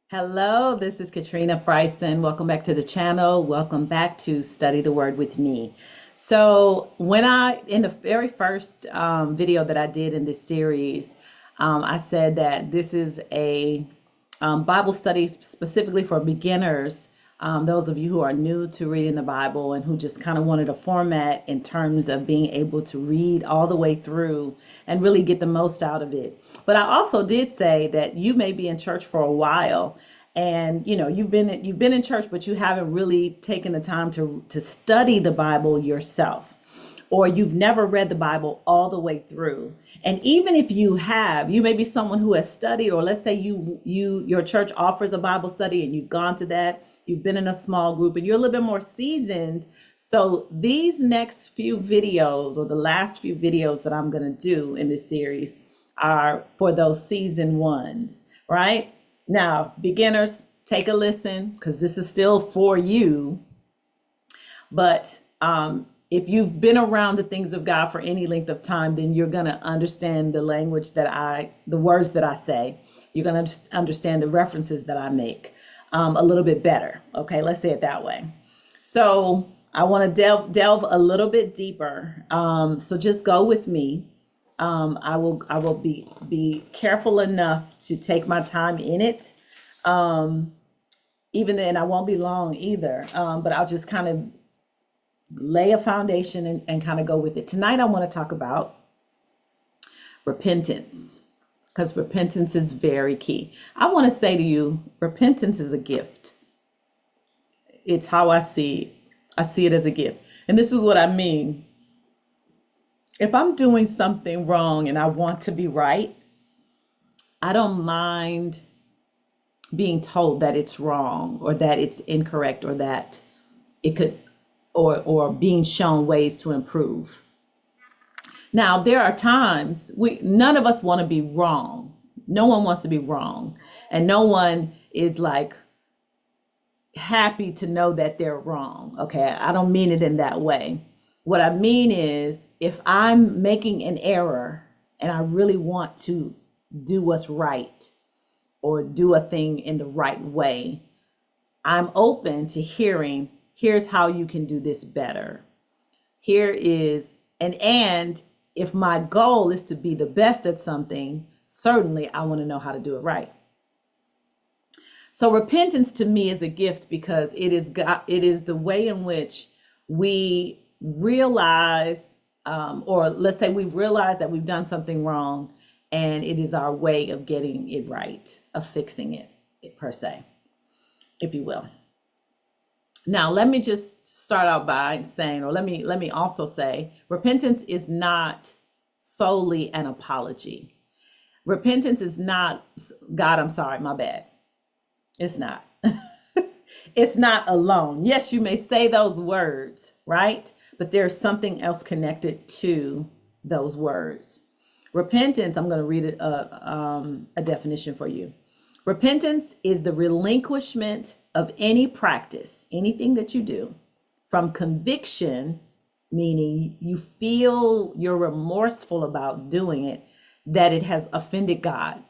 Hello, this is Katrina Frison. Welcome back to the channel. Welcome back to Study the Word with me. So, in the very first video that I did in this series, I said that this is a Bible study specifically for beginners, those of you who are new to reading the Bible and who just kind of wanted a format in terms of being able to read all the way through and really get the most out of it. But I also did say that you may be in church for a while and you've been in church, but you haven't really taken the time to study the Bible yourself, or you've never read the Bible all the way through. And even if you have, you may be someone who has studied, or let's say your church offers a Bible study and you've gone to that, you've been in a small group and you're a little bit more seasoned. So these next few videos, or the last few videos that I'm going to do in this series, are for those seasoned ones, right? Now, beginners, take a listen because this is still for you. But if you've been around the things of God for any length of time, then you're going to understand the the words that I say. You're going to understand the references that I make a little bit better. Okay, let's say it that way. So I want to delve a little bit deeper. So just go with me. I will be careful enough to take my time in it. Even then, I won't be long either. But I'll just kind of lay a foundation and kind of go with it. Tonight, I want to talk about repentance, because repentance is very key. I want to say to you, repentance is a gift. It's how I see it. I see it as a gift. And this is what I mean. If I'm doing something wrong and I want to be right, I don't mind being told that it's wrong or that it's incorrect or that it could or being shown ways to improve. Now, there are times none of us want to be wrong. No one wants to be wrong. And no one is like happy to know that they're wrong. Okay, I don't mean it in that way. What I mean is, if I'm making an error and I really want to do what's right or do a thing in the right way, I'm open to here's how you can do this better. Here is, and if my goal is to be the best at something, certainly I want to know how to do it right. So repentance to me is a gift because it is the way in which we realize, or let's say we've realized that we've done something wrong, and it is our way of getting it right, of fixing it per se, if you will. Now, let me just start out by saying, or let me also say, repentance is not solely an apology. Repentance is not, God, I'm sorry, my bad. It's not. It's not alone. Yes, you may say those words, right? But there's something else connected to those words. Repentance, I'm going to read a definition for you. Repentance is the relinquishment of any practice, anything that you do, from conviction, meaning you feel you're remorseful about doing it, that it has offended God.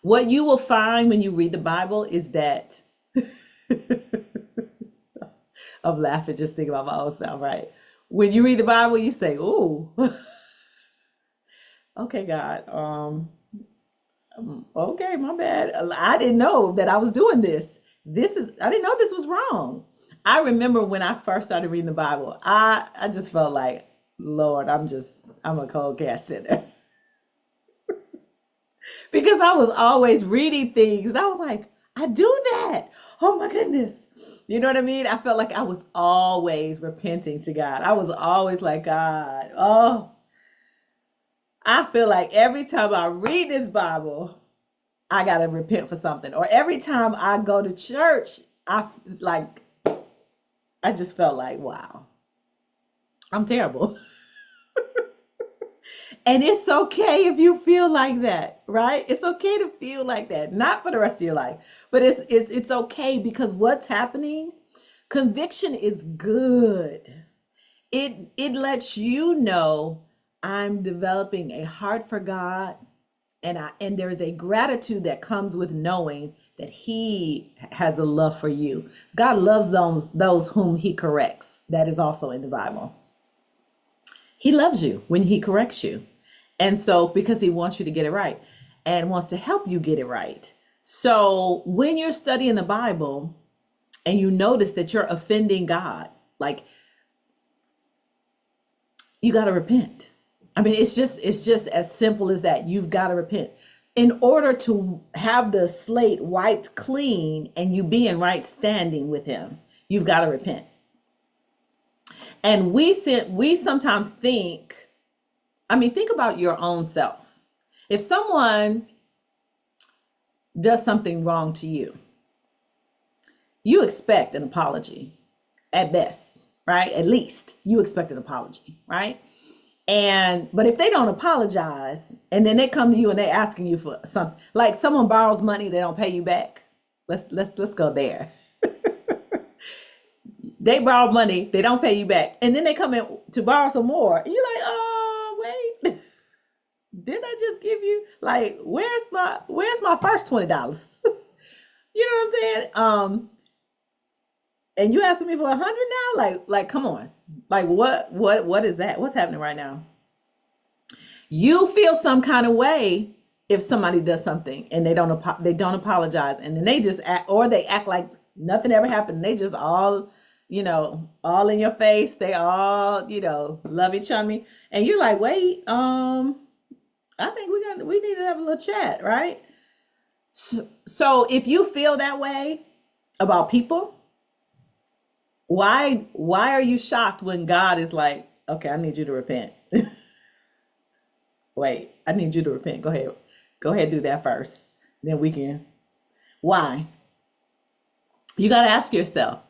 What you will find when you read the Bible is that I'm laughing just thinking about my own self, right? When you read the Bible, you say, "Ooh, okay, God, okay, my bad. I didn't know that I was doing this. I didn't know this was wrong." I remember when I first started reading the Bible, I just felt like, Lord, I'm a cold cast sinner. Because I was always reading things and I was like, I do that. Oh my goodness. You know what I mean? I felt like I was always repenting to God. I was always like, God, oh, I feel like every time I read this Bible, I got to repent for something. Or every time I go to church, I just felt like, wow, I'm terrible. And it's okay if you feel like that, right? It's okay to feel like that, not for the rest of your life, but it's okay, because what's happening? Conviction is good. It lets you know I'm developing a heart for God. And there is a gratitude that comes with knowing that he has a love for you. God loves those whom he corrects. That is also in the Bible. He loves you when he corrects you. And so, because he wants you to get it right and wants to help you get it right. So when you're studying the Bible and you notice that you're offending God, like, you got to repent. I mean, it's just as simple as that. You've got to repent. In order to have the slate wiped clean and you be in right standing with him, you've got to repent. And we sometimes think, I mean, think about your own self. If someone does something wrong to you, you expect an apology at best, right? At least you expect an apology, right? But if they don't apologize and then they come to you and they're asking you for something, like someone borrows money, they don't pay you back. Let's go there. They borrow money, they don't pay you back, and then they come in to borrow some more. And you're like, oh wait, didn't I just give you, like, where's my first $20? You know what I'm saying? And you asking me for 100 now? Like, come on. Like, what is that? What's happening right now? You feel some kind of way if somebody does something and they don't apologize, and then they just act like nothing ever happened. They just all in your face. They all, lovey chummy, and you're like, wait, I think we need to have a little chat, right? So if you feel that way about people, why are you shocked when God is like, okay, I need you to repent? Wait, I need you to repent. Go ahead, do that first. Then we can. Why? You got to ask yourself,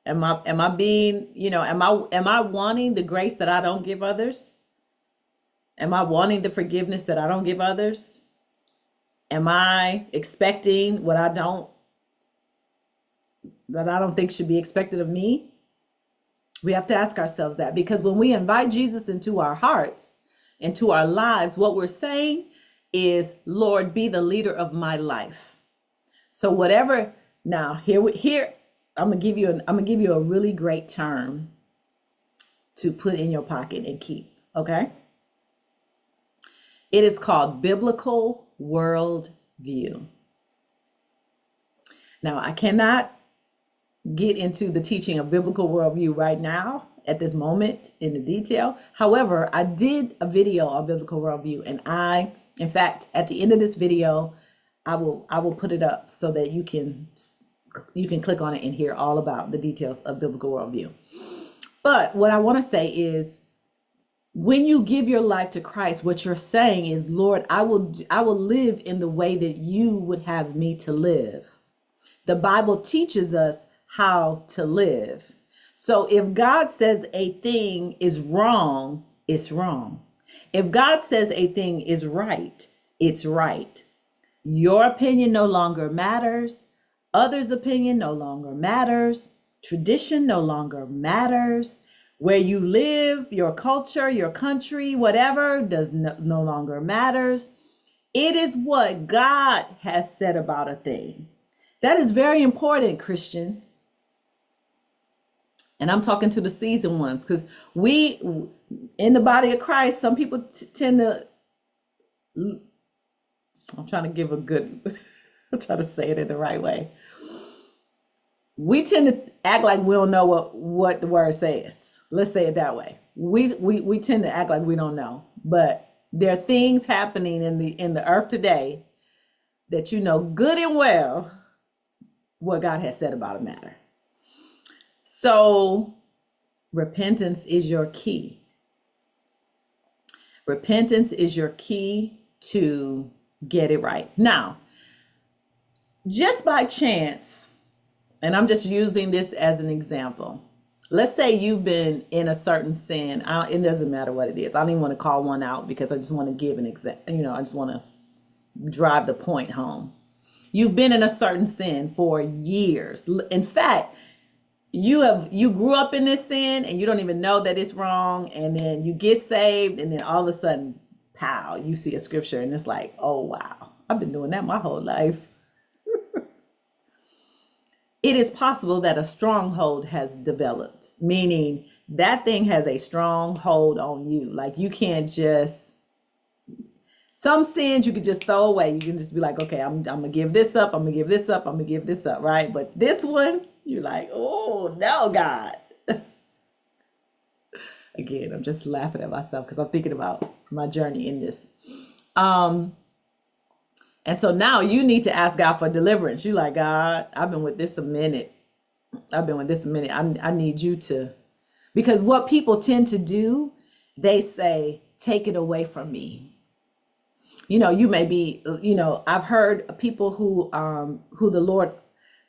am I being, am I wanting the grace that I don't give others? Am I wanting the forgiveness that I don't give others? Am I expecting what I don't think should be expected of me? We have to ask ourselves that, because when we invite Jesus into our hearts, into our lives, what we're saying is, Lord, be the leader of my life. So whatever, now here I'm gonna give you a really great term to put in your pocket and keep, okay? It is called biblical worldview. Now, I cannot get into the teaching of biblical worldview right now at this moment in the detail. However, I did a video on biblical worldview, and in fact, at the end of this video, I will put it up so that you can click on it and hear all about the details of biblical worldview. But what I want to say is, when you give your life to Christ, what you're saying is, Lord, I will live in the way that you would have me to live. The Bible teaches us how to live. So if God says a thing is wrong, it's wrong. If God says a thing is right, it's right. Your opinion no longer matters. Others' opinion no longer matters. Tradition no longer matters. Where you live, your culture, your country, whatever, does no longer matters. It is what God has said about a thing. That is very important, Christian. And I'm talking to the seasoned ones, because we, in the body of Christ, some people tend to, I'm trying to say it in the right way. We tend to act like we don't know what the word says. Let's say it that way. We tend to act like we don't know, but there are things happening in the earth today that you know good and well what God has said about a matter. So repentance is your key. Repentance is your key to get it right. Now, just by chance, and I'm just using this as an example. Let's say you've been in a certain sin. It doesn't matter what it is. I don't even want to call one out, because I just want to give an example. I just want to drive the point home. You've been in a certain sin for years. In fact, you grew up in this sin and you don't even know that it's wrong. And then you get saved, and then all of a sudden, pow, you see a scripture and it's like, oh, wow, I've been doing that my whole life. It is possible that a stronghold has developed, meaning that thing has a strong hold on you. Like you can't just, some sins you could just throw away. You can just be like, okay, I'm going to give this up. I'm going to give this up. I'm going to give this up, right? But this one, you're like, oh, no, God. Again, I'm just laughing at myself because I'm thinking about my journey in this. And so now you need to ask God for deliverance. You're like, God, I've been with this a minute. I need you to, because what people tend to do, they say, take it away from me. You may be, I've heard people who the Lord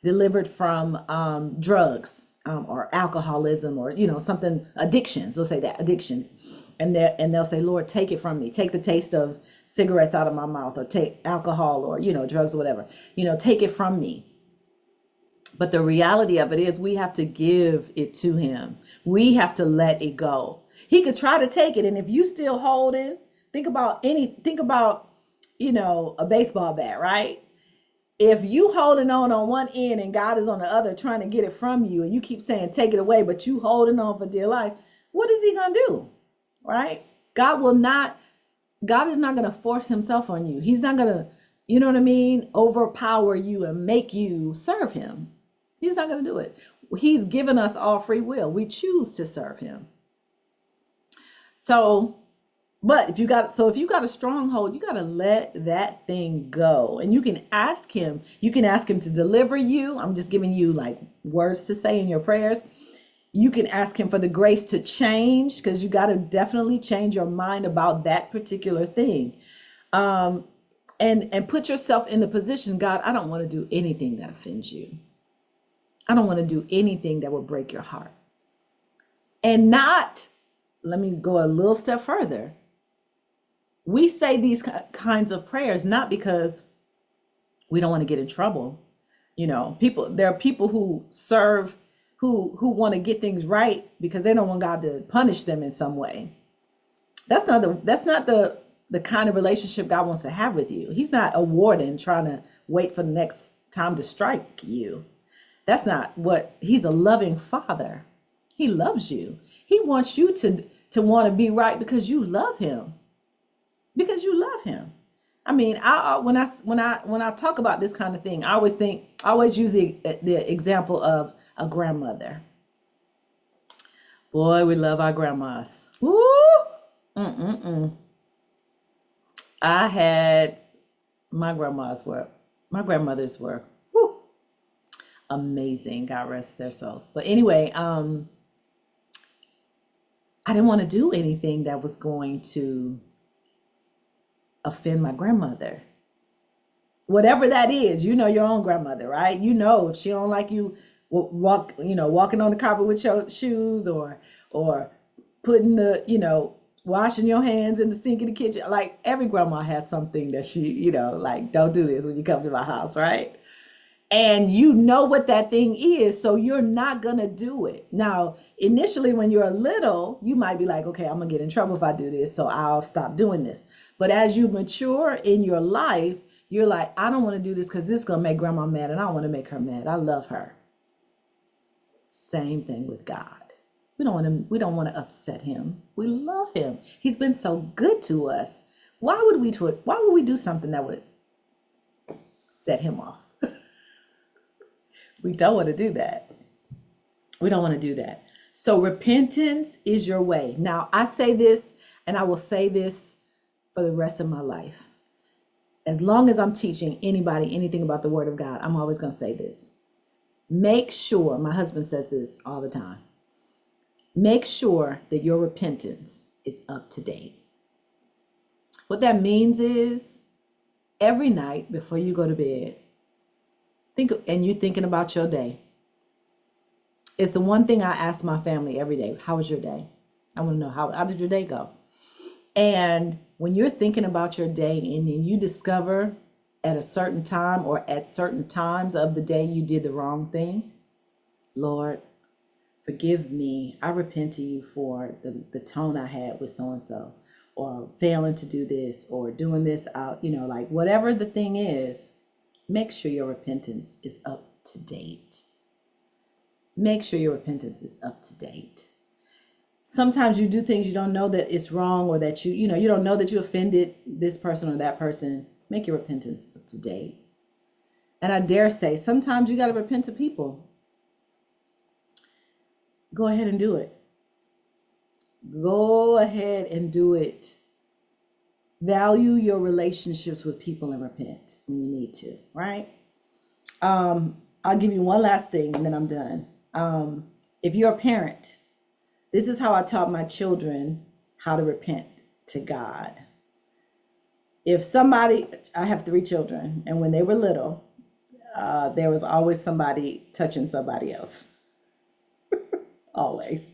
delivered from drugs or alcoholism or, something, addictions. Let's say that, addictions. And they'll say, Lord, take it from me. Take the taste of cigarettes out of my mouth, or take alcohol or, drugs or whatever. Take it from me. But the reality of it is we have to give it to him. We have to let it go. He could try to take it. And if you still holding, think about, a baseball bat, right? If you holding on one end and God is on the other trying to get it from you, and you keep saying, take it away, but you holding on for dear life, what is he going to do? Right? God is not going to force himself on you. He's not going to, overpower you and make you serve him. He's not going to do it. He's given us all free will. We choose to serve him. So, but if you got a stronghold, you got to let that thing go. And you can ask him to deliver you. I'm just giving you like words to say in your prayers. You can ask him for the grace to change, because you got to definitely change your mind about that particular thing. And put yourself in the position, God, I don't want to do anything that offends you. I don't want to do anything that will break your heart. And let me go a little step further. We say these kinds of prayers not because we don't want to get in trouble. There are people who serve, who want to get things right because they don't want God to punish them in some way. That's not the kind of relationship God wants to have with you. He's not a warden trying to wait for the next time to strike you. That's not what, he's a loving father. He loves you. He wants you to want to be right because you love him. Because you love him. I mean, when I talk about this kind of thing, I always use the example of a grandmother. Boy, we love our grandmas. Woo! I had my grandmothers were woo, amazing. God rest their souls. But anyway, I didn't want to do anything that was going to offend my grandmother. Whatever that is, your own grandmother, right? If she don't like you walking on the carpet with your shoes, or putting washing your hands in the sink in the kitchen. Like every grandma has something that she, like, don't do this when you come to my house, right? And you know what that thing is, so you're not going to do it. Now, initially when you're little, you might be like, okay, I'm going to get in trouble if I do this, so I'll stop doing this. But as you mature in your life, you're like, I don't want to do this because this is going to make grandma mad, and I don't want to make her mad. I love her. Same thing with God. We don't want to upset him. We love him. He's been so good to us. Why would we do something that would set him off? We don't want to do that. We don't want to do that. So repentance is your way. Now, I say this, and I will say this for the rest of my life. As long as I'm teaching anybody anything about the Word of God, I'm always going to say this. Make sure, my husband says this all the time, make sure that your repentance is up to date. What that means is every night before you go to bed, you're thinking about your day. It's the one thing I ask my family every day. How was your day? I want to know, how did your day go? And when you're thinking about your day and then you discover at a certain time or at certain times of the day you did the wrong thing, Lord, forgive me. I repent to you for the tone I had with so-and-so. or failing to do this or doing this out, like whatever the thing is, make sure your repentance is up to date. Make sure your repentance is up to date. Sometimes you do things you don't know that it's wrong, or that you don't know that you offended this person or that person. Make your repentance up to date. And I dare say, sometimes you got to repent to people. Go ahead and do it. Go ahead and do it. Value your relationships with people and repent when you need to, right? I'll give you one last thing and then I'm done. If you're a parent, this is how I taught my children how to repent to God. I have 3 children, and when they were little, there was always somebody touching somebody else. Always.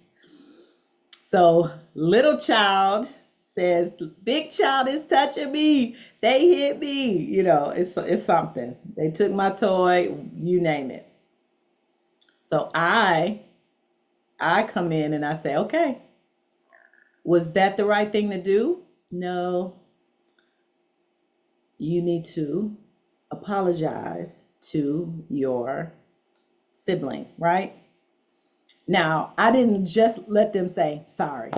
So little child says, big child is touching me. They hit me. It's something. They took my toy, you name it. So I come in and I say, okay, was that the right thing to do? No. You need to apologize to your sibling, right? Now, I didn't just let them say sorry.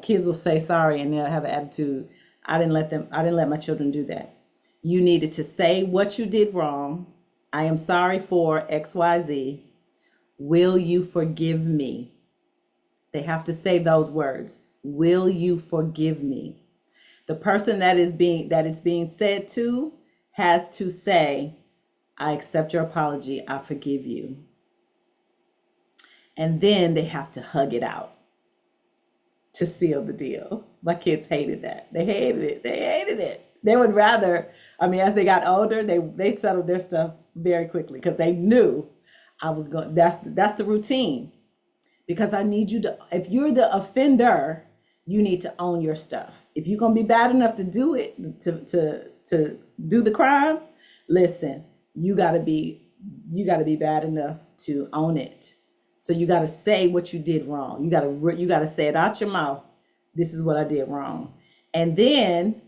Kids will say sorry and they'll have an attitude. I didn't let my children do that. You needed to say what you did wrong. I am sorry for XYZ. Will you forgive me? They have to say those words. Will you forgive me? The person that it's being said to has to say, I accept your apology. I forgive you. And then they have to hug it out to seal the deal. My kids hated that. They hated it. They would rather, as they got older, they settled their stuff very quickly because they knew I was going, that's the routine. Because I need you to, if you're the offender, you need to own your stuff. If you're going to be bad enough to do it, to do the crime, listen, you got to be bad enough to own it. So you got to say what you did wrong. You got to say it out your mouth. This is what I did wrong. And then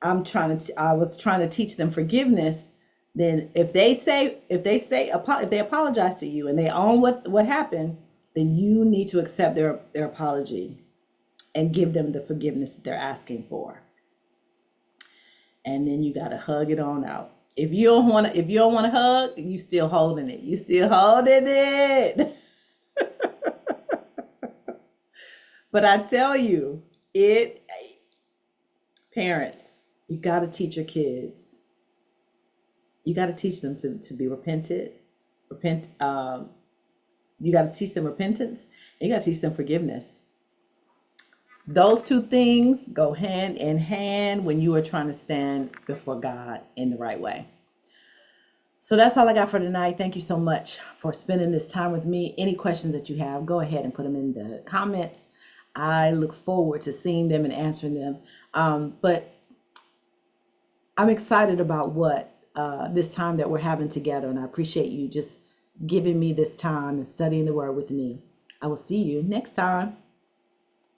I was trying to teach them forgiveness. Then if they apologize to you and they own what happened, then you need to accept their apology and give them the forgiveness that they're asking for. And then you got to hug it on out. If you don't want to hug, you still holding it. You still holding it. But I tell you, parents, you got to teach your kids. You got to teach them to be repentant. You got to teach them repentance. And you got to teach them forgiveness. Those 2 things go hand in hand when you are trying to stand before God in the right way. So that's all I got for tonight. Thank you so much for spending this time with me. Any questions that you have, go ahead and put them in the comments. I look forward to seeing them and answering them. But I'm excited about what this time that we're having together, and I appreciate you just giving me this time and studying the Word with me. I will see you next time.